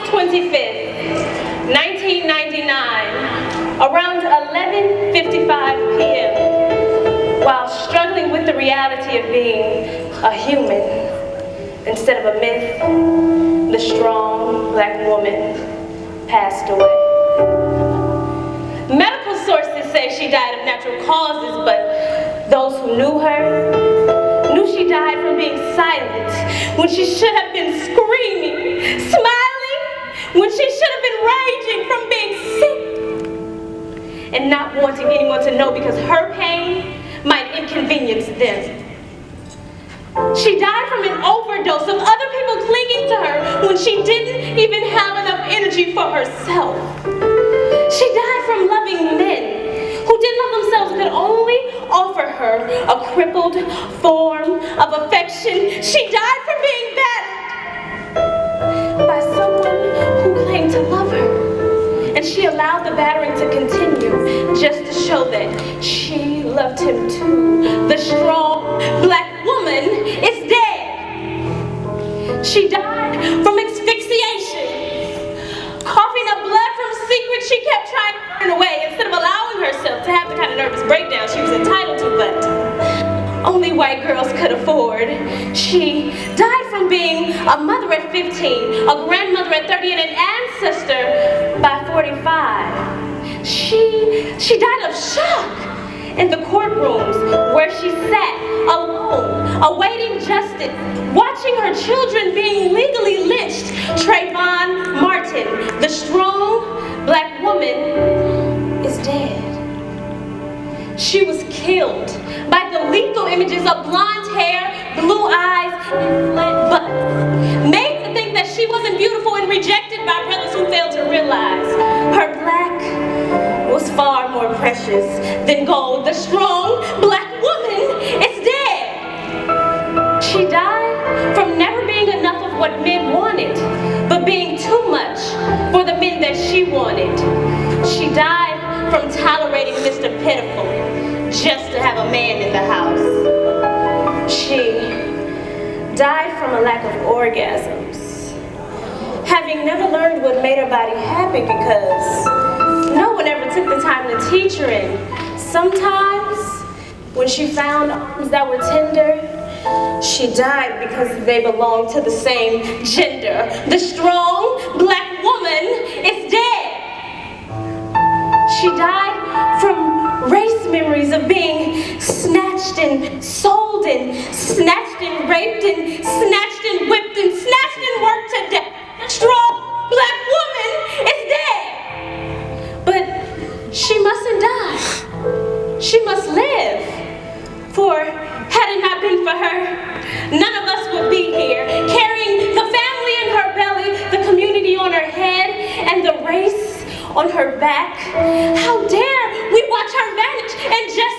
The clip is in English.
25th, 1999, around 11:55 p.m., while struggling with the reality of being a human instead of a myth, the strong black woman passed away. Medical sources say she died of natural causes, but those who knew her knew she died from being silent when she should have been screaming, smiling when she should have been raging from being sick, and not wanting anyone to know because her pain might inconvenience them. She died from an overdose of other people clinging to her when she didn't even have enough energy for herself. She died from loving men who didn't love themselves, could only offer her a crippled form of affection. She died from being battered by someone who claimed to love her. And she allowed the battering to continue just to show that she loved him too. The strong black woman is dead. She died from asphyxiation, coughing up blood from secrets she kept trying to burn away instead of allowing herself to have the kind of nervous breakdown she was entitled to, but only white girls could afford. She died from being a mother at 15, a grandmother at 30, and an ancestor by 45. She died of shock in the courtrooms where she sat alone, awaiting justice, watching her children being legally lynched. Trayvon Martin, the strong black woman, is dead. She was killed by the lethal images of blonde hair, blue eyes, and flat butts, made to think that she wasn't beautiful and rejected by brothers who failed to realize her black was far more precious than gold. The strong black woman is dead. She died from never being enough of what men wanted, but being too much for the men that she wanted. She died from tolerating Mr. Pitiful just to have a man in the house. She died from a lack of orgasms, having never learned what made her body happy because no one ever took the time to teach her. And sometimes, when she found arms that were tender, she died because they belonged to the same gender. The strong black woman is dead. She died from race memories of being snatched and sold and snatched and raped and snatched and whipped and snatched and worked to death. The strong black woman is dead. But she mustn't die. She must live. For had it not been for her, none of us would be here, carrying the family in her belly, the community on her head, and the race on her back. How dare we watch her vanish and just